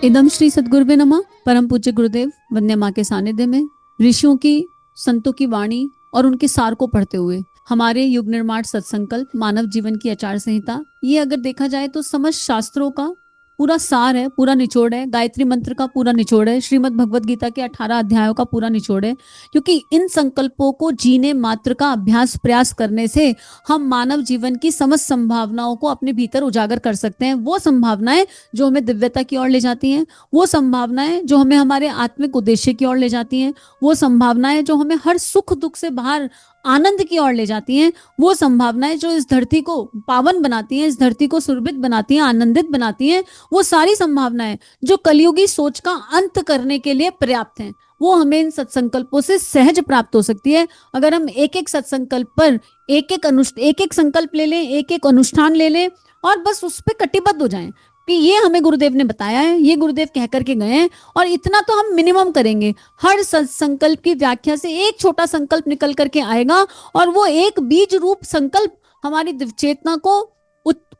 इदम श्री सद्गुरुवे नमः। परम पूज्य गुरुदेव वंदे माँ के सानिध्य में ऋषियों की, संतों की वाणी और उनके सार को पढ़ते हुए हमारे युग निर्माण सत्संकल्प मानव जीवन की आचार संहिता, ये अगर देखा जाए तो समस्त शास्त्रों का पूरा सार है, पूरा निचोड़ है। गायत्री मंत्र का पूरा निचोड़ है। श्रीमद् भगवद गीता के 18 अध्यायों का पूरा निचोड़ है। क्योंकि इन संकल्पों को जीने मात्र का अभ्यास प्रयास करने से हम मानव जीवन की समस्त संभावनाओं को अपने भीतर उजागर कर सकते हैं। वो संभावनाएं जो हमें दिव्यता की ओर ले जाती हैं, वो संभावनाएं जो हमें हमारे आत्मिक उद्देश्य की ओर ले जाती हैं, वो संभावनाएं जो हमें हर सुख दुख से बाहर आनंद की ओर ले जाती हैं, वो संभावनाएं जो इस धरती को पावन बनाती हैं, इस धरती को सुरभित बनाती हैं, आनंदित बनाती हैं, वो सारी संभावनाएं जो कलयुगी सोच का अंत करने के लिए पर्याप्त हैं, वो हमें इन सत्संकल्पों से सहज प्राप्त हो सकती है। अगर हम एक एक सत्संकल्प पर एक एक संकल्प ले लें, एक एक अनुष्ठान ले लें और बस उस पर कटिबद्ध हो जाएं कि ये हमें गुरुदेव ने बताया है, ये गुरुदेव कह करके गए हैं, और इतना तो हम मिनिमम करेंगे। हर संकल्प की व्याख्या से एक छोटा संकल्प निकल करके आएगा और वो एक बीज रूप संकल्प हमारी चेतना को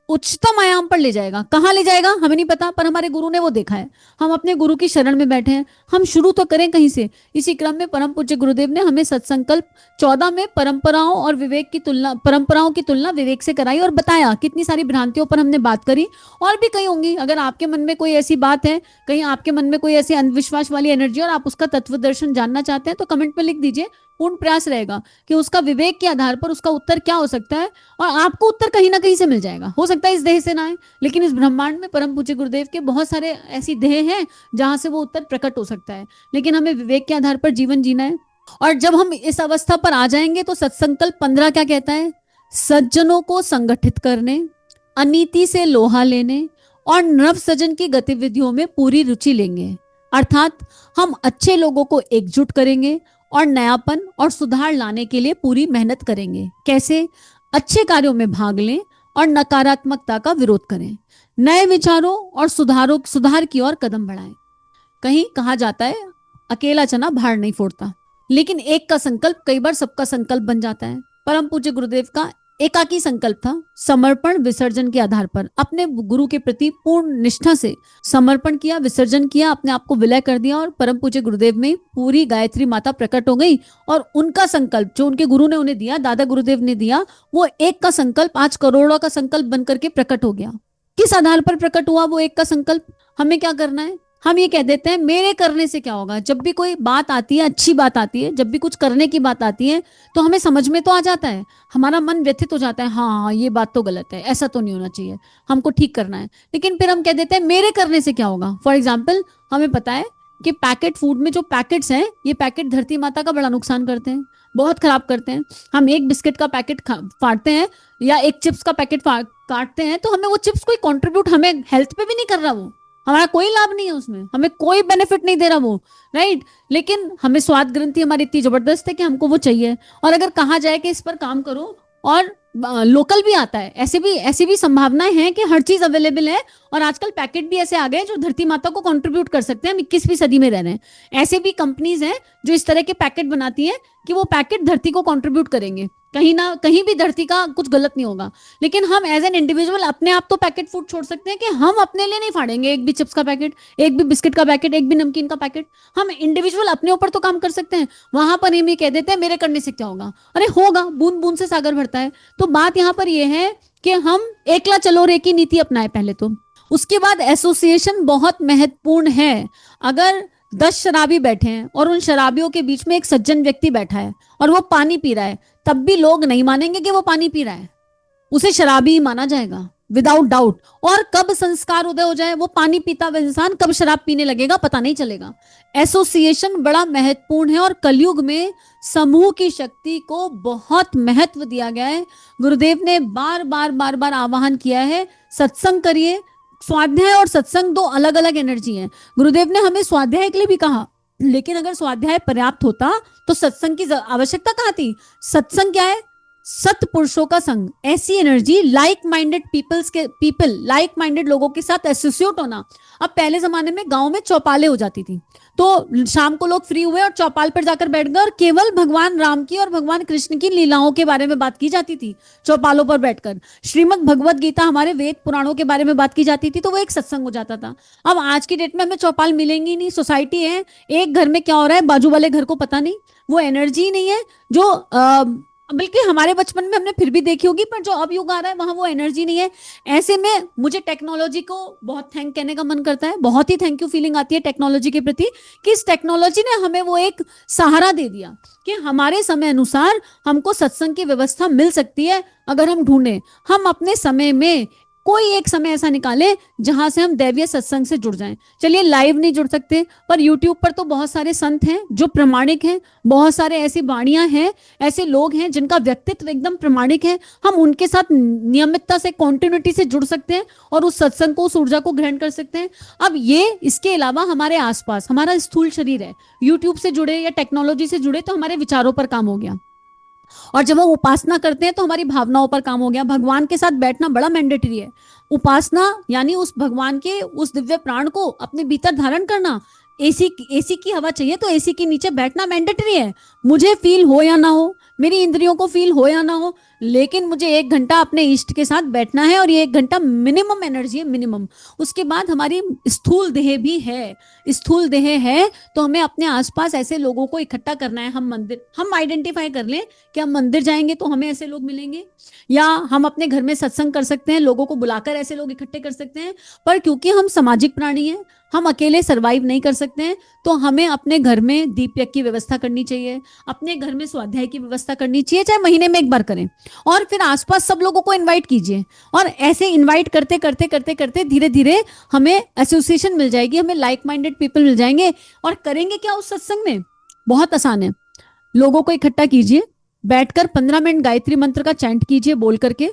उच्चतम आयाम पर ले जाएगा। कहाँ ले जाएगा हमें नहीं पता, पर हमारे गुरु ने वो देखा है। हम अपने गुरु की शरण में बैठे हैं, हम शुरू तो करें कहीं से। इसी क्रम में परम पूज्य गुरुदेव ने हमें सत्संकल्प 14 में परंपराओं की तुलना विवेक से कराई और बताया। कितनी सारी भ्रांतियों पर हमने बात करी, और भी कहीं होंगी। अगर आपके मन में कोई ऐसी बात है, कहीं आपके मन में कोई ऐसी अंधविश्वास वाली एनर्जी और आप उसका तत्व दर्शन जानना चाहते हैं, तो कमेंट में लिख दीजिए। पूर्ण प्रयास रहेगा कि उसका विवेक के आधार पर उसका उत्तर क्या हो सकता है, और आपको उत्तर कहीं ना कहीं से मिल जाएगा। हो सकता है इस देह से ना आए, लेकिन इस ब्रह्मांड में परम पूज्य गुरुदेव के बहुत सारे ऐसी देह हैं जहां से वो उत्तर प्रकट हो सकता है। लेकिन हमें विवेक के आधार पर जीवन जीना है। और जब हम इस अवस्था पर आ जाएंगे तो सत्संकल्प 15 क्या कहता है? सज्जनों को संगठित करने, अनीति से लोहा लेने और नव सजन की गतिविधियों में पूरी रुचि लेंगे। अर्थात हम अच्छे लोगों को एकजुट करेंगे और नयापन और सुधार लाने के लिए पूरी मेहनत करेंगे। कैसे? अच्छे कार्यों में भाग लें और नकारात्मकता का विरोध करें। नए विचारों और सुधार की ओर कदम बढ़ाएं। कहीं कहा जाता है अकेला चना भार नहीं फोड़ता, लेकिन एक का संकल्प कई बार सबका संकल्प बन जाता है। परम पूज्य गुरुदेव का एकाकी संकल्प था, समर्पण विसर्जन के आधार पर अपने गुरु के प्रति पूर्ण निष्ठा से समर्पण किया, विसर्जन किया, अपने आप को विलय कर दिया, और परम पूज्य गुरुदेव में पूरी गायत्री माता प्रकट हो गई। और उनका संकल्प जो उनके गुरु ने उन्हें दिया, दादा गुरुदेव ने दिया, वो एक का संकल्प आज करोड़ों का संकल्प बनकर के प्रकट हो गया। किस आधार पर प्रकट हुआ वो एक का संकल्प? हमें क्या करना है? हम ये कह देते हैं मेरे करने से क्या होगा। जब भी कोई बात आती है, अच्छी बात आती है, जब भी कुछ करने की बात आती है, तो हमें समझ में तो आ जाता है, हमारा मन व्यथित हो जाता है, हाँ ये बात तो गलत है, ऐसा तो नहीं होना चाहिए, हमको ठीक करना है। लेकिन फिर हम कह देते हैं मेरे करने से क्या होगा। फॉर एग्जाम्पल, हमें पता है कि पैकेट फूड में जो पैकेट्स हैं, ये पैकेट धरती माता का बड़ा नुकसान करते हैं, बहुत खराब करते हैं। हम एक बिस्किट का पैकेट फाड़ते हैं या एक चिप्स का पैकेट काटते हैं, तो हमें वो चिप्स कोई कॉन्ट्रीब्यूट हमें हेल्थ पे भी नहीं कर रहा, वो हमारा कोई लाभ नहीं है उसमें, हमें कोई बेनिफिट नहीं दे रहा वो, राइट। लेकिन हमें स्वाद ग्रंथि हमारी इतनी जबरदस्त है कि हमको वो चाहिए। और अगर कहा जाए कि इस पर काम करो और लोकल भी आता है, ऐसी भी संभावनाएं हैं कि हर चीज अवेलेबल है। और आजकल पैकेट भी ऐसे आ गए जो धरती माता को कंट्रीब्यूट कर सकते हैं। हम 21वीं सदी में रह रहे हैं। ऐसे भी कंपनीज हैं जो इस तरह के पैकेट बनाती हैं कि वो पैकेट धरती को कंट्रीब्यूट करेंगे, कहीं ना कहीं भी धरती का कुछ गलत नहीं होगा। लेकिन हम एज एन इंडिविजुअल अपने आप तो पैकेट फूड छोड़ सकते हैं कि हम अपने लिए नहीं फाड़ेंगे एक भी चिप्स का पैकेट, एक भी बिस्किट का पैकेट, एक भी नमकीन का पैकेट। हम इंडिविजुअल अपने ऊपर तो काम कर सकते हैं। वहां पर हम ये कह देते हैं मेरे करने से क्या होगा। अरे होगा, बूंद बूंद से सागर भरता है। तो बात यहाँ पर यह है कि हम एकला चलो रे की नीति अपनाएं पहले तो। उसके बाद एसोसिएशन बहुत महत्वपूर्ण है। अगर 10 शराबी बैठे हैं और उन शराबियों के बीच में एक सज्जन व्यक्ति बैठा है और वो पानी पी रहा है, तब भी लोग नहीं मानेंगे कि वो पानी पी रहा है, उसे शराबी ही माना जाएगा विदाउट डाउट। और कब संस्कार उदय हो जाए, वो पानी पीता हुआ इंसान कब शराब पीने लगेगा पता नहीं चलेगा। एसोसिएशन बड़ा महत्वपूर्ण है और कलयुग में समूह की शक्ति को बहुत महत्व दिया गया है। गुरुदेव ने बार बार आह्वान किया है, सत्संग करिए। स्वाध्याय और सत्संग दो अलग अलग एनर्जी है। गुरुदेव ने हमें स्वाध्याय के लिए भी कहा, लेकिन अगर स्वाध्याय पर्याप्त होता तो सत्संग की आवश्यकता कहाँ थी? सत्संग क्या है? सत्पुरुषों का संग, ऐसी energy, like minded like minded लोगों के साथ एसोसिएट होना। अब पहले जमाने में गांव में चौपालें हो जाती थी, तो शाम को लोग फ्री हुए और चौपाल पर जाकर बैठ गए और केवल भगवान राम की और भगवान कृष्ण की लीलाओं के बारे में बात की जाती थी चौपालों पर बैठकर। श्रीमद् भगवत गीता, हमारे वेद पुराणों के बारे में बात की जाती थी, तो वो एक सत्संग हो जाता था। अब आज की डेट में हमें चौपाल मिलेंगी नहीं, सोसाइटी है, एक घर में क्या हो रहा है बाजू वाले घर को पता नहीं, वो एनर्जी नहीं है जो बल्कि हमारे बचपन में हमने फिर भी देखी होगी, पर जो अब युग आ रहा है वहां वो एनर्जी नहीं है। ऐसे में मुझे टेक्नोलॉजी को बहुत थैंक कहने का मन करता है, बहुत ही थैंक यू फीलिंग आती है टेक्नोलॉजी के प्रति, कि इस टेक्नोलॉजी ने हमें वो एक सहारा दे दिया कि हमारे समय अनुसार हमको सत्संग की व्यवस्था मिल सकती है। अगर हम ढूंढें, हम अपने समय में कोई एक समय ऐसा निकाले जहां से हम दैवीय सत्संग से जुड़ जाएं। चलिए लाइव नहीं जुड़ सकते, पर यूट्यूब पर तो बहुत सारे संत हैं जो प्रमाणिक हैं, बहुत सारे ऐसी वाणियां हैं, ऐसे लोग हैं जिनका व्यक्तित्व एकदम प्रमाणिक है। हम उनके साथ नियमितता से, कॉन्टिन्यूटी से जुड़ सकते हैं और उस सत्संग को, उस ऊर्जा को ग्रहण कर सकते हैं। अब ये, इसके अलावा हमारे आसपास हमारा स्थूल शरीर है, यूट्यूब से जुड़े या टेक्नोलॉजी से जुड़े तो हमारे विचारों पर काम हो गया, और जब हम उपासना करते हैं तो हमारी भावनाओं पर काम हो गया। भगवान के साथ बैठना बड़ा मैंडेटरी है। उपासना यानी उस भगवान के उस दिव्य प्राण को अपने भीतर धारण करना। एसी की हवा चाहिए तो एसी के नीचे बैठना मैंडेटरी है, मुझे फील हो या ना हो, मेरी इंद्रियों को फील हो या ना हो, लेकिन मुझे 1 घंटा अपने इष्ट के साथ बैठना है, और ये 1 घंटा मिनिमम एनर्जी है, मिनिमम। उसके बाद हमारी स्थूल देह भी है, स्थूल देह है तो हमें अपने आसपास ऐसे लोगों को इकट्ठा करना है। हम आइडेंटिफाई कर लें कि हम मंदिर जाएंगे तो हमें ऐसे लोग मिलेंगे, या हम अपने घर में सत्संग कर सकते हैं, लोगों को बुलाकर ऐसे लोग इकट्ठे कर सकते हैं। पर क्योंकि हम सामाजिक प्राणी हैं, हम अकेले सरवाइव नहीं कर सकते हैं, तो हमें अपने घर में दीपयज्ञ की व्यवस्था करनी चाहिए, अपने घर में स्वाध्याय की व्यवस्था करनी चाहिए, चाहे महीने में 1 बार करें, और फिर आसपास सब लोगों को इनवाइट कीजिए। और ऐसे इनवाइट करते करते करते करते धीरे धीरे हमें एसोसिएशन मिल जाएगी, हमें लाइक माइंडेड पीपल मिल जाएंगे। और करेंगे क्या उस सत्संग में? बहुत आसान है, लोगों को इकट्ठा कीजिए, बैठकर 15 मिनट गायत्री मंत्र का चैंट कीजिए बोल करके,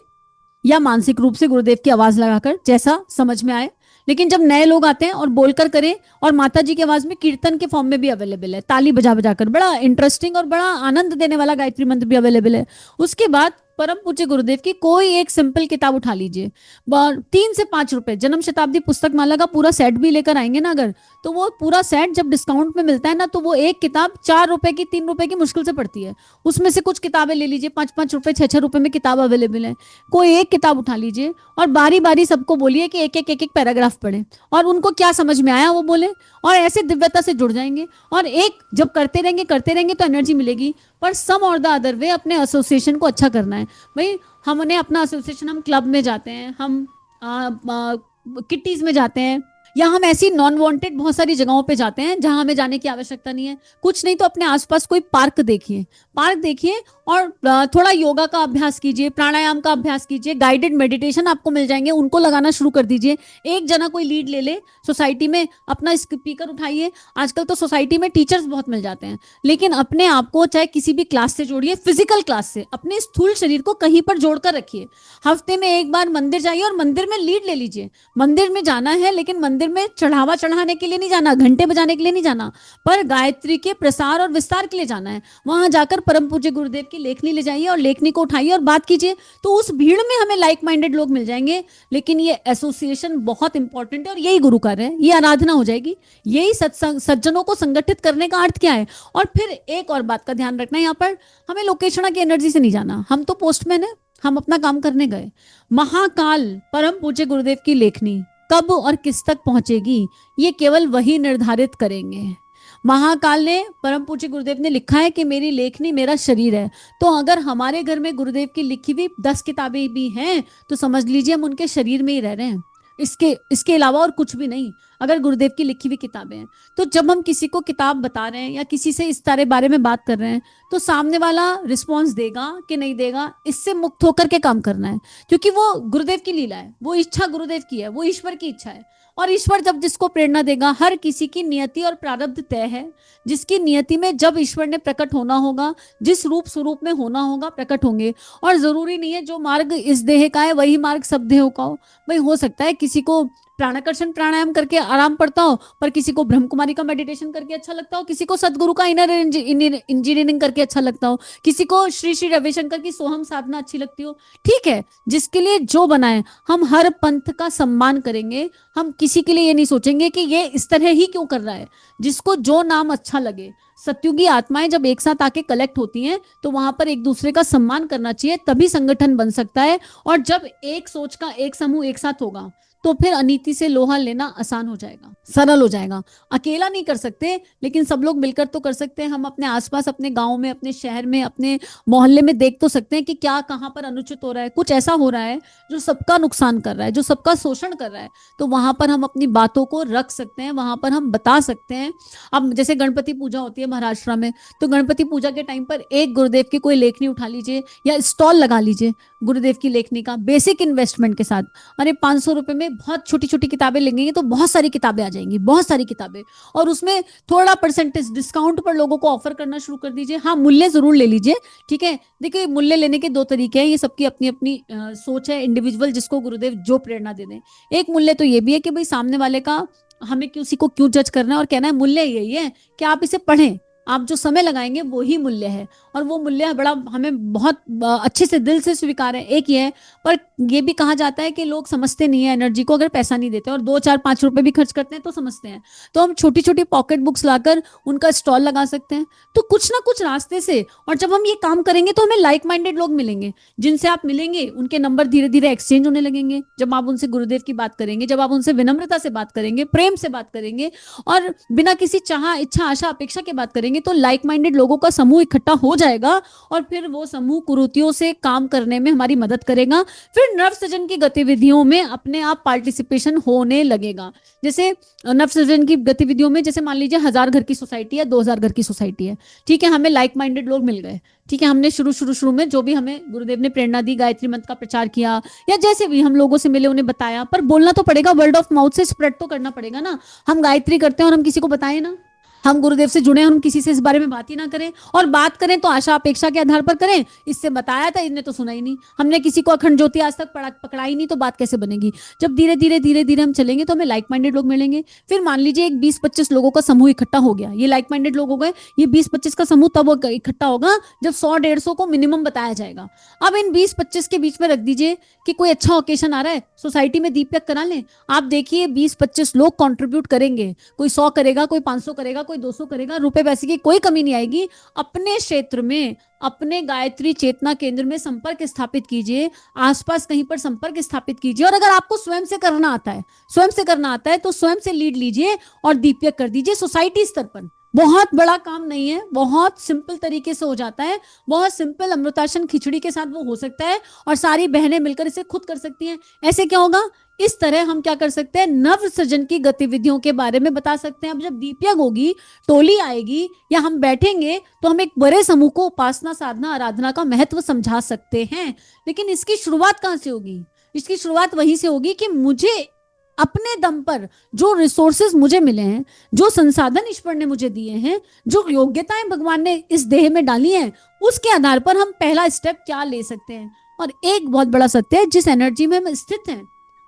या मानसिक रूप से गुरुदेव की आवाज लगाकर, जैसा समझ में आए। लेकिन जब नए लोग आते हैं और बोलकर करें, और माता जी की आवाज में कीर्तन के फॉर्म में भी अवेलेबल है, ताली बजा बजाकर, बड़ा इंटरेस्टिंग और बड़ा आनंद देने वाला गायत्री मंत्र भी अवेलेबल है। उसके बाद परम पूज्य गुरुदेव की कोई एक सिंपल किताब उठा लीजिए, 3 से 5 रुपए, जन्म शताब्दी पुस्तक माला का पूरा सेट भी लेकर आएंगे ना अगर, तो वो पूरा सेट जब डिस्काउंट में मिलता है ना, तो वो एक किताब 4 रुपए की, 3 रुपए की मुश्किल से पड़ती है। उसमें से कुछ किताबें ले लीजिए, 5-5 रुपए, 6-6 रुपए में किताब अवेलेबल है। कोई एक किताब उठा लीजिए और बारी बारी सबको बोलिए कि एक एक पैराग्राफ पढ़े, और उनको क्या समझ में आया वो बोले, और ऐसे दिव्यता से जुड़ जाएंगे। और एक जब करते रहेंगे तो एनर्जी मिलेगी। पर सम और द अदर वे अपने एसोसिएशन को अच्छा करना है भाई। हमने अपना एसोसिएशन, हम क्लब में जाते हैं, हम किट्टीज में जाते हैं, या हम ऐसी नॉन वांटेड बहुत सारी जगहों पे जाते हैं जहां हमें जाने की आवश्यकता नहीं है। कुछ नहीं तो अपने आसपास कोई पार्क देखिए और थोड़ा योगा का अभ्यास कीजिए, प्राणायाम का अभ्यास कीजिए, गाइडेड मेडिटेशन आपको मिल जाएंगे, उनको लगाना शुरू कर दीजिए। एक जना कोई लीड ले ले सोसाइटी में, अपना स्पीकर उठाइए। आजकल तो सोसाइटी में टीचर्स बहुत मिल जाते हैं, लेकिन अपने आप को चाहे किसी भी क्लास से जोड़िए, फिजिकल क्लास से अपने स्थूल शरीर को कहीं पर जोड़कर रखिए। हफ्ते में 1 बार मंदिर जाइए और मंदिर में लीड ले लीजिए। मंदिर में जाना है, लेकिन मंदिर में चढ़ावा चढ़ाने के लिए नहीं जाना, घंटे बजाने के लिए नहीं जाना, पर गायत्री के प्रसार और विस्तार के लिए जाना है। वहां जाकर परम पूज्य गुरुदेव की लेखनी ले जाइए और लेखनी को उठाइए और बात कीजिए, तो उस भीड़ में हमें लाइक माइंडेड लोग मिल जाएंगे। लेकिन ये एसोसिएशन बहुत इंपॉर्टेंट है, और यही गुरु कार्य है, ये आराधना हो जाएगी। यही सज्जनों को संगठित करने का अर्थ क्या है। और फिर एक और बात का ध्यान रखना, यहाँ पर हमें लोकेशना की एनर्जी से नहीं जाना। हम तो पोस्टमैन है, हम अपना काम करने गए। महाकाल परम पूज्य गुरुदेव की लेखनी कब और किस तक पहुंचेगी, ये केवल वही निर्धारित करेंगे। महाकाल ने, परम पूज्य गुरुदेव ने लिखा है कि मेरी लेखनी मेरा शरीर है। तो अगर हमारे घर में गुरुदेव की लिखी हुई 10 किताबें भी हैं, तो समझ लीजिए हम उनके शरीर में ही रह रहे हैं, इसके अलावा और कुछ भी नहीं। अगर गुरुदेव की लिखी हुई किताबें हैं, तो जब हम किसी को किताब बता रहे हैं या किसी से इस तरह बारे में बात कर रहे हैं, तो सामने वाला रिस्पॉन्स देगा कि नहीं देगा, इससे मुक्त होकर के काम करना है। क्योंकि वो गुरुदेव की लीला है, वो इच्छा गुरुदेव की है, वो ईश्वर की इच्छा है। और ईश्वर जब जिसको प्रेरणा देगा, हर किसी की नियति और प्रारब्ध तय है। जिसकी नियति में जब ईश्वर ने प्रकट होना होगा, जिस रूप स्वरूप में होना होगा, प्रकट होंगे। और जरूरी नहीं है जो मार्ग इस देह का है वही मार्ग सब देहों का हो। भाई हो सकता है किसी को प्राणाकर्षण प्राणायाम करके आराम पड़ता हो, पर किसी को ब्रह्म कुमारी का मेडिटेशन करके अच्छा लगता हो, किसी को सदगुरु का इनर इंजीनियरिंग करके अच्छा लगता हो, किसी को श्री श्री रविशंकर की सोहम साधना अच्छी लगती हो। ठीक है, जिसके लिए जो बनाए, हम हर पंथ का सम्मान करेंगे। हम किसी के लिए ये नहीं सोचेंगे कि ये इस तरह ही क्यों कर रहा है, जिसको जो नाम अच्छा लगे। सत्युगी आत्माएं जब एक साथ आके कलेक्ट होती हैं तो वहां पर एक दूसरे का सम्मान करना चाहिए, तभी संगठन बन सकता है। और जब एक सोच का एक समूह एक साथ होगा तो फिर अनीति से लोहा लेना आसान हो जाएगा, सरल हो जाएगा। अकेला नहीं कर सकते, लेकिन सब लोग मिलकर तो कर सकते हैं। हम अपने आसपास, अपने गांव में, अपने शहर में, अपने मोहल्ले में देख तो सकते हैं कि क्या कहाँ पर अनुचित हो रहा है। कुछ ऐसा हो रहा है जो सबका नुकसान कर रहा है, जो सबका शोषण कर रहा है, तो वहां पर हम अपनी बातों को रख सकते हैं, वहां पर हम बता सकते हैं। अब जैसे गणपति पूजा होती है महाराष्ट्र में, तो गणपति पूजा के टाइम पर एक गुरुदेव की कोई लेखनी उठा लीजिए या स्टॉल लगा लीजिए गुरुदेव की लेखनी का, बेसिक इन्वेस्टमेंट के साथ। अरे 500 रुपए में बहुत छोटी छोटी किताबें लेंगे तो बहुत सारी किताबें आ जाएंगी, बहुत सारी किताबें। और उसमें थोड़ा परसेंटेज डिस्काउंट पर लोगों को ऑफर करना शुरू कर दीजिए। हाँ, मूल्य जरूर ले लीजिए, ठीक है। देखिए, मूल्य लेने के दो तरीके हैं, ये सबकी अपनी अपनी सोच है, इंडिविजुअल, जिसको गुरुदेव जो प्रेरणा दे दें। एक मूल्य तो ये भी है कि भाई सामने वाले का हमें किसी को क्यों जज करना है, और कहना है मूल्य यही है कि आप इसे पढ़ें, आप जो समय लगाएंगे वो ही मूल्य है। और वो मूल्य बड़ा हमें बहुत अच्छे से दिल से स्वीकार है, एक ही है। पर ये भी कहा जाता है कि लोग समझते नहीं है एनर्जी को, अगर पैसा नहीं देते और 2 4 5 रुपए भी खर्च करते हैं तो समझते हैं। तो हम छोटी छोटी पॉकेट बुक्स लाकर उनका स्टॉल लगा सकते हैं, तो कुछ ना कुछ रास्ते से। और जब हम ये काम करेंगे तो हमें लाइक माइंडेड लोग मिलेंगे, जिनसे आप मिलेंगे उनके नंबर धीरे धीरे एक्सचेंज होने लगेंगे। जब आप उनसे गुरुदेव की बात करेंगे, जब आप उनसे विनम्रता से बात करेंगे, प्रेम से बात करेंगे, और बिना किसी चाह, इच्छा, आशा, अपेक्षा के बात करेंगे, तो लाइक माइंडेड लोगों का समूह इकट्ठा हो जाएगा। और फिर वो समूह कुरीतियों से काम करने में हमारी मदद करेगा। फिर नव सृजन की गतिविधियों में अपने आप पार्टिसिपेशन होने लगेगा। जैसे नव सृजन की गतिविधियों में, जैसे मान लीजिए 1000 घर की सोसाइटी है, 2000 घर की सोसाइटी है, ठीक है। हमें लाइक माइंडेड लोग मिल गए, ठीक है। हमने शुरू में जो भी हमें गुरुदेव ने प्रेरणा दी, गायत्री मंत्र का प्रचार किया, या जैसे भी हम लोगों से मिले उन्हें बताया। पर बोलना तो पड़ेगा, वर्ड ऑफ माउथ से स्प्रेड तो करना पड़ेगा ना। हम गायत्री करते हैं और हम किसी को बताएं ना, हम गुरुदेव से जुड़े, हम किसी से इस बारे में बात ही ना करें, और बात करें तो आशा अपेक्षा के आधार पर करें। इससे बताया था, इन्हें तो सुना ही नहीं। हमने किसी को अखंड ज्योति आज तक पकड़ा ही नहीं, तो बात कैसे बनेगी। जब धीरे धीरे हम चलेंगे तो हमें लाइक माइंडेड लोग मिलेंगे। फिर मान लीजिए एक 20-25 लोगों का समूह इकट्ठा हो गया, ये लाइक माइंडेड लोग हो गए। ये 20-25 का समूह तब इकट्ठा होगा जब 100-150 को मिनिमम बताया जाएगा। अब इन 20-25 के बीच में रख दीजिए कि कोई अच्छा ओकेशन आ रहा है, सोसाइटी में दीपक करा लें। आप देखिए 20-25 लोग कंट्रीब्यूट करेंगे, कोई 100 करेगा, कोई 500 करेगा, कोई 200 करेगा। रुपए पैसे की कोई कमी नहीं आएगी। अपने क्षेत्र में, अपने गायत्री चेतना केंद्र में संपर्क स्थापित कीजिए, आसपास कहीं पर संपर्क स्थापित कीजिए। और अगर आपको स्वयं से करना आता है तो स्वयं से लीड लीजिए और दीपक कर दीजिए सोसाइटी स्तर पर। बहुत बड़ा काम नहीं है, बहुत सिंपल तरीके से हो जाता है। बहुत सिंपल अमृतासन खिचड़ी के साथ वो हो सकता है, और सारी बहनें मिलकर इसे खुद कर सकती हैं। ऐसे क्या होगा, इस तरह हम क्या कर सकते हैं, नव सृजन की गतिविधियों के बारे में बता सकते हैं। अब जब दीपयज्ञ होगी, टोली आएगी, या हम बैठेंगे, तो हम एक बड़े समूह को उपासना, साधना, आराधना का महत्व समझा सकते हैं। लेकिन इसकी शुरुआत कहां से होगी? इसकी शुरुआत वहीं से होगी कि मुझे अपने दम पर जो रिसोर्सेज मुझे मिले हैं, जो संसाधन ईश्वर ने मुझे दिए हैं, जो योग्यताएं भगवान ने इस देह में डाली हैं, उसके आधार पर हम पहला स्टेप क्या ले सकते हैं। और एक बहुत बड़ा सत्य है, जिस एनर्जी में हम स्थित हैं,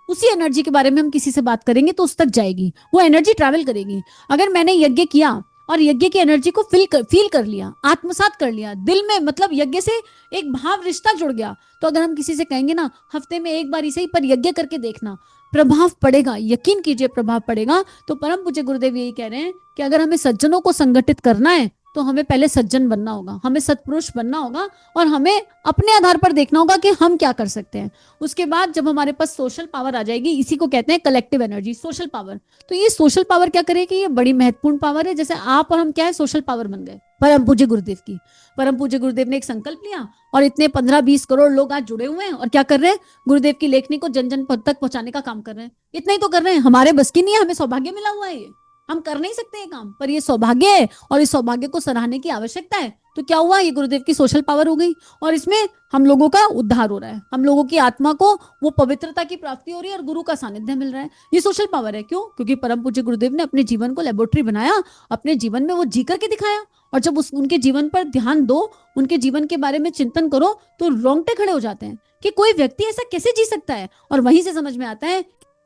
उसी एनर्जी के बारे में हम किसी से बात करेंगे तो उस तक जाएगी, वो एनर्जी ट्रैवल करेगी। अगर मैंने यज्ञ किया और यज्ञ की एनर्जी को फील कर लिया, आत्मसात कर लिया दिल में, मतलब यज्ञ से एक भाव रिश्ता जुड़ गया, तो अगर हम किसी से कहेंगे ना हफ्ते में एक बार सही पर यज्ञ करके देखना, प्रभाव पड़ेगा, यकीन कीजिए प्रभाव पड़ेगा। तो परम पूज्य गुरुदेव यही कह रहे हैं कि अगर हमें सज्जनों को संगठित करना है तो हमें पहले सज्जन बनना होगा, हमें सत्पुरुष बनना होगा, और हमें अपने आधार पर देखना होगा कि हम क्या कर सकते हैं। उसके बाद जब हमारे पास सोशल पावर आ जाएगी, इसी को कहते हैं कलेक्टिव एनर्जी, सोशल पावर। तो ये सोशल पावर क्या करेगी, ये बड़ी महत्वपूर्ण पावर है। जैसे आप और हम क्या है, सोशल पावर बन गए परम पूज्य गुरुदेव की। परम पूज्य गुरुदेव ने एक संकल्प लिया और इतने 15-20 करोड़ लोग आज जुड़े हुए हैं, और क्या कर रहे हैं, गुरुदेव की लेखनी को जन जन तक पहुंचाने का काम कर रहे हैं। इतना ही तो कर रहे हैं, हमारे बस की नहीं है, हमें सौभाग्य मिला हुआ है, ये हम कर नहीं सकते ये काम, पर ये सौभाग्य है और इस सौभाग्य को सराहने की आवश्यकता है। तो क्या हुआ, ये गुरुदेव की सोशल पावर हो गई, और इसमें हम लोगों का उद्धार हो रहा है, हम लोगों की आत्मा को वो पवित्रता की प्राप्ति हो रही है और गुरु का सानिध्य मिल रहा है। ये सोशल पावर है। क्यों? क्योंकि परम पूज्य गुरुदेव ने अपने जीवन को लेबोरेटरी बनाया, अपने जीवन में वो जी करके दिखाया। और जब उनके जीवन पर ध्यान दो, उनके जीवन के बारे में चिंतन करो, तो रोंगटे खड़े हो जाते हैं कि कोई व्यक्ति ऐसा कैसे जी सकता है। और वहीं से समझ में आता है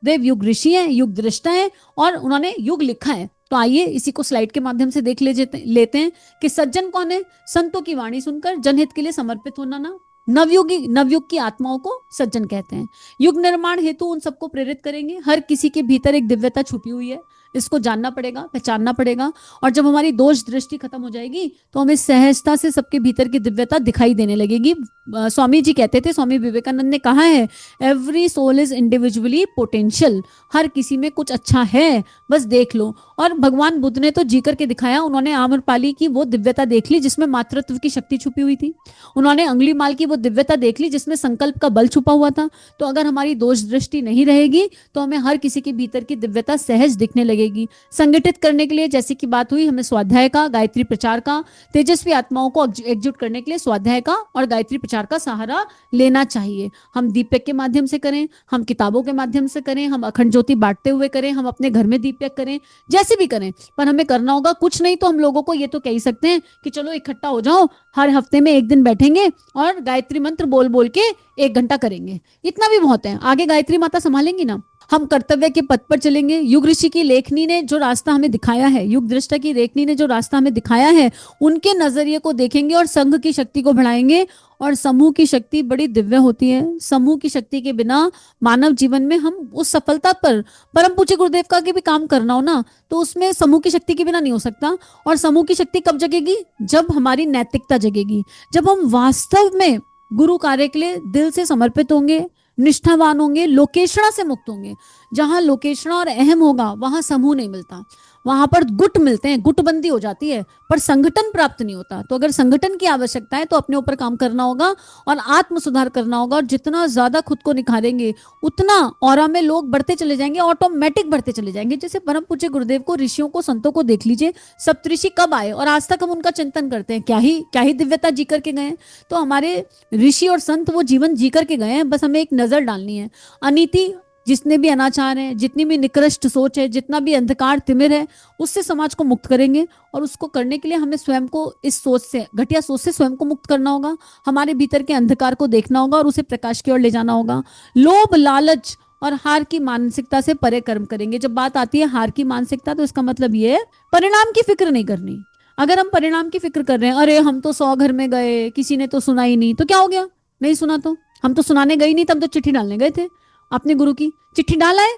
देव युग ऋषि हैं, युग दृष्टा हैं और उन्होंने युग लिखा है। तो आइए इसी को स्लाइड के माध्यम से देख लेते हैं कि सज्जन कौन है। संतों की वाणी सुनकर जनहित के लिए समर्पित होना ना, नवयुग की आत्माओं को सज्जन कहते हैं। युग निर्माण हेतु उन सबको प्रेरित करेंगे। हर किसी के भीतर एक दिव्यता छुपी हुई है, इसको जानना पड़ेगा, पहचानना पड़ेगा। और जब हमारी दोष दृष्टि खत्म हो जाएगी तो हमें सहजता से सबके भीतर की दिव्यता दिखाई देने लगेगी। स्वामी जी कहते थे, स्वामी विवेकानंद ने कहा है, every soul is individually potential. हर किसी में कुछ अच्छा है, बस देख लो। और भगवान बुद्ध ने तो जी करके दिखाया। उन्होंने आम्रपाली की वो दिव्यता देख ली जिसमें मातृत्व की शक्ति छुपी हुई थी। उन्होंने अंगुलीमाल की वो दिव्यता देख ली जिसमें संकल्प का बल छुपा हुआ था। तो अगर हमारी दोष दृष्टि नहीं रहेगी तो हमें हर किसी के भीतर की दिव्यता सहज दिखने लगेगी। संगठित करने के लिए, जैसे कि बात हुई, हमें स्वाध्याय का, गायत्री प्रचार का, तेजस्वी आत्माओं को एकजुट करने के लिए स्वाध्याय का और गायत्री प्रचार का सहारा लेना चाहिए। हम दीपक के माध्यम से करें, हम किताबों के माध्यम से करें, हम अखंड ज्योति बांटते हुए करें, हम अपने घर में दीपक करें, जैसे भी करें, पर हमें करना होगा। कुछ नहीं तो हम लोगों को ये तो कह ही सकते हैं कि चलो इकट्ठा हो जाओ, हर हफ्ते में एक दिन बैठेंगे और गायत्री मंत्र बोल बोल के 1 घंटा करेंगे। इतना भी बहुत है, आगे गायत्री माता संभालेंगी ना। हम कर्तव्य के पथ पर चलेंगे। युग ऋषि की लेखनी ने जो रास्ता हमें दिखाया है, युग दृष्टा की लेखनी ने जो रास्ता हमें दिखाया है, उनके नजरिए को देखेंगे और संघ की शक्ति को बढ़ाएंगे। और समूह की शक्ति बड़ी दिव्य होती है। समूह की शक्ति के बिना मानव जीवन में हम उस सफलता पर, परम पूज्य गुरुदेव का के भी काम करना हो ना, तो उसमें समूह की शक्ति के बिना नहीं हो सकता। और समूह की शक्ति कब जगेगी? जब हमारी नैतिकता जगेगी, जब हम वास्तव में गुरु कार्य के लिए दिल से समर्पित होंगे, निष्ठावान होंगे, लोकेशणा से मुक्त होंगे। जहां लोकेशणा और अहम होगा वहां समूह नहीं मिलता, वहां पर गुट मिलते हैं, गुटबंदी हो जाती है, पर संगठन प्राप्त नहीं होता। तो अगर संगठन की आवश्यकता है तो अपने ऊपर काम करना होगा और आत्म सुधार करना होगा। और जितना ज्यादा खुद को निखारेंगे उतना औरा में लोग बढ़ते चले जाएंगे, ऑटोमेटिक बढ़ते चले जाएंगे। जैसे परम पूज्य गुरुदेव को, ऋषियों को, संतों को देख लीजिए, सप्तऋषि कब आए और आज तक हम उनका चिंतन करते हैं। क्या ही दिव्यता जी करके गए हैं। तो हमारे ऋषि और संत वो जीवन जी करके गए हैं, बस हमें एक नजर डालनी है। अनीति, जितने भी अनाचार है, जितनी भी निकृष्ट सोच है, जितना भी अंधकार तिमिर है, उससे समाज को मुक्त करेंगे। और उसको करने के लिए हमें स्वयं को इस सोच से, घटिया सोच से स्वयं को मुक्त करना होगा। हमारे भीतर के अंधकार को देखना होगा और उसे प्रकाश की ओर ले जाना होगा। लोभ, लालच और हार की मानसिकता से परे कर्म करेंगे। जब बात आती है हार की मानसिकता, तो इसका मतलब ये है परिणाम की फिक्र नहीं करनी। अगर हम परिणाम की फिक्र कर रहे हैं, अरे हम तो 100 घर में गए, किसी ने तो सुना ही नहीं, तो क्या हो गया? नहीं सुना तो हम तो सुनाने गए नहीं, तब तो चिट्ठी डालने गए थे। अपने गुरु की चिट्ठी डाला है।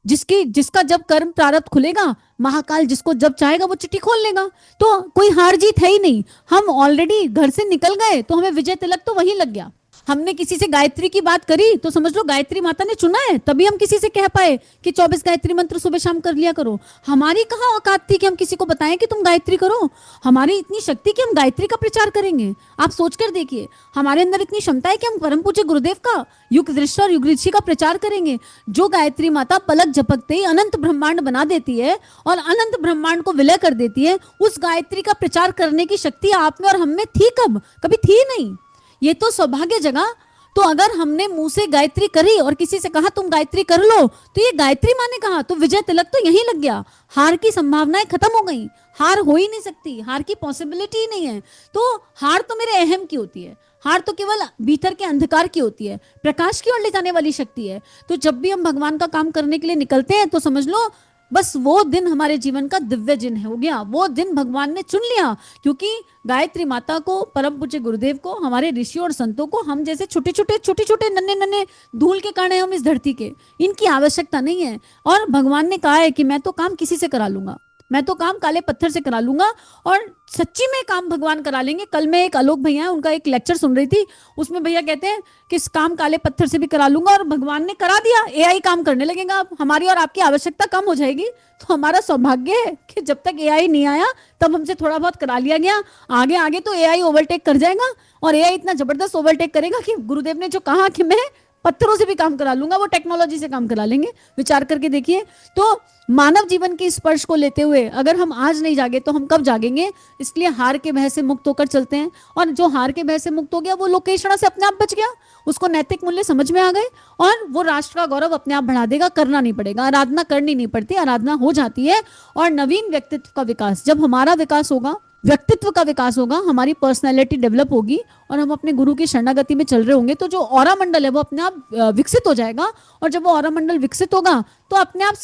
जिसका जब कर्म प्रारब्ध खुलेगा, महाकाल जिसको जब चाहेगा वो चिट्ठी खोल लेगा। तो कोई हार जीत है ही नहीं। हम ऑलरेडी घर से निकल गए तो हमें विजय तिलक तो वहीं लग गया। हमने किसी से गायत्री की बात करी तो समझ लो गायत्री माता ने चुना है, तभी हम किसी से कह पाए कि 24 गायत्री मंत्र सुबह शाम कर लिया करो। हमारी कहाँ औकात थी कि हम किसी को बताएं कि तुम गायत्री करो। हमारी इतनी शक्ति कि हम गायत्री का प्रचार करेंगे। आप सोचकर देखिए, हमारे अंदर इतनी क्षमता है कि हम परम पूज्य गुरुदेव का, युग दृष्टा और युग ऋषि का प्रचार करेंगे। जो गायत्री माता पलक झपकते ही अनंत ब्रह्मांड बना देती है और अनंत ब्रह्मांड को विलय कर देती है, उस गायत्री का प्रचार करने की शक्ति आप में और हम में थी कब? कभी थी नहीं। ये तो सौभाग्य जगह। तो अगर हमने मुंह से गायत्री करी और किसी से कहा तुम गायत्री कर लो, तो ये गायत्री माँ ने कहा, तो विजय तिलक तो यहीं लग गया। हार की संभावनाएं खत्म हो गई। हार हो ही नहीं सकती, हार की पॉसिबिलिटी ही नहीं है। तो हार तो मेरे अहम की होती है, हार तो केवल भीतर के अंधकार की होती है, प्रकाश की ओर ले जाने वाली शक्ति है। तो जब भी हम भगवान का काम करने के लिए निकलते हैं तो समझ लो बस वो दिन हमारे जीवन का दिव्य दिन हो गया। वो दिन भगवान ने चुन लिया, क्योंकि गायत्री माता को, परम पूज्य गुरुदेव को, हमारे ऋषियों और संतों को, हम जैसे छोटे छोटे नन्हे नन्हे धूल के कण हैं हम इस धरती के, इनकी आवश्यकता नहीं है। और भगवान ने कहा है कि मैं तो काम किसी से करा लूंगा, मैं तो काम काले पत्थर से करा लूंगा। और सच्ची में काम भगवान करा लेंगे। कल मैं एक आलोक भैया, उनका एक लेक्चर सुन रही थी, उसमें भैया कहते हैं कि इस काम काले पत्थर से भी करा लूंगा, और भगवान ने करा दिया। एआई काम करने लगेगा, अब हमारी और आपकी आवश्यकता कम हो जाएगी। तो हमारा सौभाग्य है कि जब तक एआई नहीं आया तब हमसे थोड़ा बहुत करा लिया गया। आगे आगे तो एआई ओवरटेक कर जाएगा, और एआई इतना जबरदस्त ओवरटेक करेगा कि गुरुदेव ने जो कहा कि मैं पत्थरों से भी काम करा लूंगा, वो टेक्नोलॉजी से काम करा लेंगे। विचार करके देखिए। तो मानव जीवन के स्पर्श को लेते हुए अगर हम आज नहीं जागे तो हम कब जागेंगे? इसलिए हार के भय से मुक्त होकर चलते हैं। और जो हार के भय से मुक्त हो गया वो लोकेशणा से अपने आप बच गया, उसको नैतिक मूल्य समझ में आ गए, और वो राष्ट्र का गौरव अपने आप बढ़ा देगा। करना नहीं पड़ेगा, आराधना करनी नहीं पड़ती, आराधना हो जाती है। और नवीन व्यक्तित्व का विकास, जब हमारा विकास होगा व्यक्तित्व का विकास होगा, हमारी पर्सनैलिटी डेवलप होगी और हम अपने गुरु की शरणागति में चल रहे होंगे, तो जो ऑरा मंडल है वो अपने आप विकसित हो जाएगा। और जब वो ऑरा मंडल विकसित होगा तो अपने आप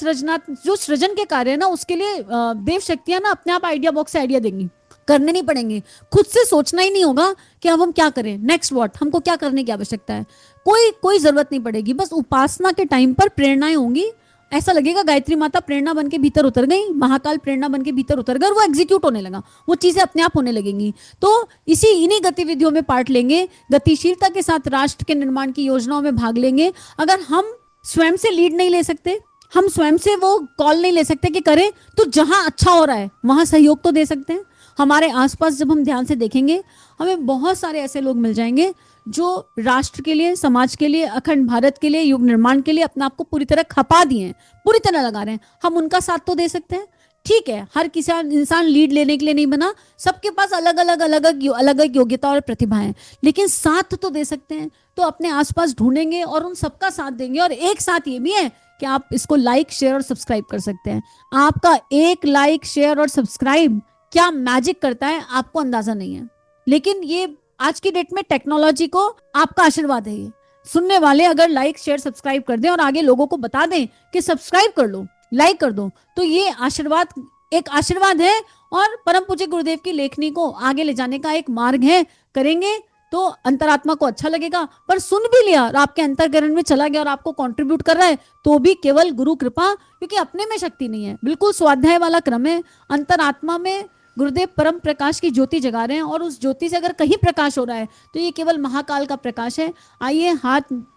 जो सृजन के कार्य है ना, उसके लिए देव शक्तियां ना अपने आप आइडिया बॉक्स से आइडिया देंगी, करने नहीं पड़ेंगे, खुद से सोचना ही नहीं होगा कि अब हम क्या करें, नेक्स्ट व्हाट, हमको क्या करने की आवश्यकता है, कोई जरूरत नहीं पड़ेगी। बस उपासना के टाइम पर प्रेरणाएं होंगी, ऐसा लगेगा गायत्री माता प्रेरणा बन के भीतर उतर गई, महाकाल प्रेरणा बन के भीतर उतर गए और वो एग्जीक्यूट होने लगा, वो चीजें अपने आप होने लगेंगी। तो इन्हीं गतिविधियों में पार्ट लेंगे, गतिशीलता के साथ राष्ट्र के निर्माण की योजनाओं में भाग लेंगे। अगर हम स्वयं से लीड नहीं ले सकते, हम स्वयं से वो कॉल नहीं ले सकते कि करें, तो जहां अच्छा हो रहा है वहां सहयोग तो दे सकते हैं। हमारे आसपास जब हम ध्यान से देखेंगे, हमें बहुत सारे ऐसे लोग मिल जाएंगे जो राष्ट्र के लिए, समाज के लिए, अखंड भारत के लिए, युग निर्माण के लिए अपने आप को पूरी तरह खपा दिए हैं, पूरी तरह लगा रहे हैं। हम उनका साथ तो दे सकते हैं। ठीक है, हर किसी इंसान लीड लेने के लिए नहीं बना, सबके पास अलग अलग योग्यता और प्रतिभा है, लेकिन साथ तो दे सकते हैं। तो अपने आसपास ढूंढेंगे और उन सबका साथ देंगे। और एक साथ ये भी है कि आप इसको लाइक, शेयर और सब्सक्राइब कर सकते हैं। आपका एक लाइक, शेयर और सब्सक्राइब क्या मैजिक करता है आपको अंदाजा नहीं है। लेकिन ये आज की डेट में टेक्नोलॉजी को आपका आशीर्वाद है। ये सुनने वाले अगर लाइक, शेयर, सब्सक्राइब कर दें और आगे लोगों को बता दें कि सब्सक्राइब कर लो, लाइक कर दो, तो ये आशीर्वाद एक आशीर्वाद है और परम पूज्य गुरुदेव की लेखनी को आगे ले जाने का एक मार्ग है। करेंगे तो अंतरात्मा को अच्छा लगेगा, पर सुन भी लिया और आपके अंतर्गरण में चला गया और आपको कंट्रीब्यूट कर रहा है, तो भी केवल गुरु कृपा, क्योंकि अपने में शक्ति नहीं है। बिल्कुल स्वाध्याय वाला क्रम है। अंतरात्मा में गुरुदेव परम प्रकाश की ज्योति जगा रहे हैं और उस ज्योति से अगर कहीं प्रकाश हो रहा है तो ये केवल महाकाल का प्रकाश है। आइए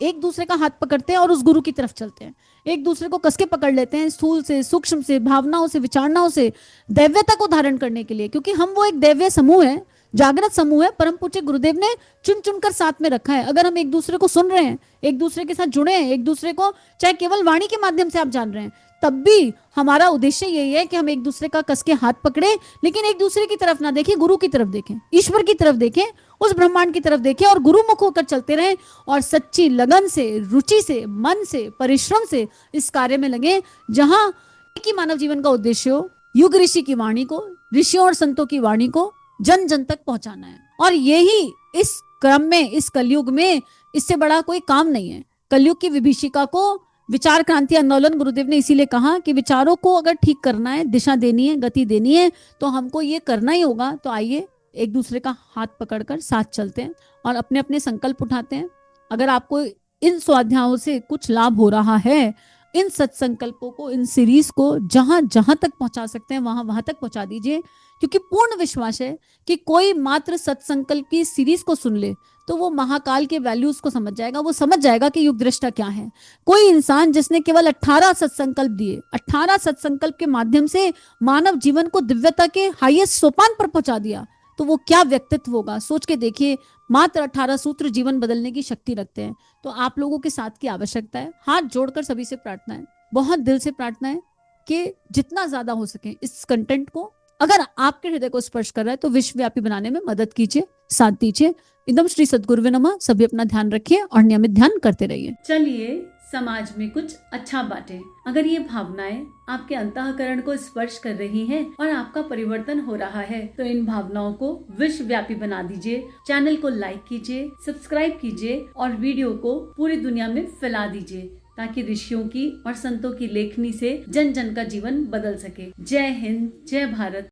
एक दूसरे का हाथ पकड़ते हैं और उस गुरु की तरफ चलते हैं, एक दूसरे को कसके पकड़ लेते हैं, स्थूल से, सूक्ष्म से, भावनाओं से, विचारणाओं से दैव्यता को धारण करने के लिए, क्योंकि हम वो एक दैव्य समूह है, जागृत समूह है। परम पूज्य गुरुदेव ने चुन चुनकर साथ में रखा है। अगर हम एक दूसरे को सुन रहे हैं, एक दूसरे के साथ जुड़े हैं, एक दूसरे को चाहे केवल वाणी के माध्यम से आप जान रहे हैं, तब भी हमारा उद्देश्य यही है कि हम एक दूसरे का कस के हाथ पकड़े, लेकिन एक दूसरे की तरफ ना देखें, गुरु की तरफ देखें, ईश्वर की तरफ देखें, उस ब्रह्मांड की तरफ देखें और गुरुमुख होकर चलते रहें और सच्ची लगन से, रुचि से, मन से, परिश्रम से इस कार्य में लगे जहां की मानव जीवन का उद्देश्य हो युग ऋषि की वाणी को, ऋषियों और संतों की वाणी को जन जन तक पहुंचाना है। और यही इस क्रम में, इस कलयुग में इससे बड़ा कोई काम नहीं है। कलयुग की विभीषिका को विचार क्रांति आंदोलन गुरुदेव ने इसीलिए कहा कि विचारों को अगर ठीक करना है, दिशा देनी है, गति देनी है, तो हमको ये करना ही होगा। तो आइए एक दूसरे का हाथ पकड़कर साथ चलते हैं और अपने अपने संकल्प उठाते हैं। अगर आपको इन स्वाध्यायों से कुछ लाभ हो रहा है, इन सत्संकल्पों को, इन सीरीज को जहां जहां तक पहुंचा सकते हैं वहां वहां तक पहुंचा दीजिए, क्योंकि पूर्ण विश्वास है कि कोई मात्र सत्संकल्प की सीरीज को सुन ले तो वो महाकाल के वैल्यूज को समझ जाएगा, वो समझ जाएगा कि युग दृष्टा क्या है। कोई इंसान जिसने केवल 18 सत्संकल्प दिए, 18 सत्संकल्प के माध्यम से मानव जीवन को दिव्यता के हाईएस्ट सोपान पर पहुंचा दिया, तो वो क्या व्यक्तित्व होगा, सोच के देखिए। मात्र 18 सूत्र जीवन बदलने की शक्ति रखते हैं। तो आप लोगों के साथ की आवश्यकता है। हाथ जोड़कर सभी से प्रार्थना है, बहुत दिल से प्रार्थना है कि जितना ज्यादा हो सके इस कंटेंट को, अगर आपके हृदय को स्पर्श कर रहा है तो विश्वव्यापी बनाने में मदद कीजिए, साथ दीजिए। एकदम श्री सद्गुरुवे नमः। सभी अपना ध्यान रखिए और नियमित ध्यान करते रहिए। चलिए समाज में कुछ अच्छा बांटे। अगर ये भावनाएं आपके अंतःकरण को स्पर्श कर रही हैं और आपका परिवर्तन हो रहा है, तो इन भावनाओं को विश्वव्यापी बना दीजिए। चैनल को लाइक कीजिए, सब्सक्राइब कीजिए और वीडियो को पूरी दुनिया में फैला दीजिए, ताकि ऋषियों की और संतों की लेखनी से जन जन का जीवन बदल सके। जय हिंद, जय भारत।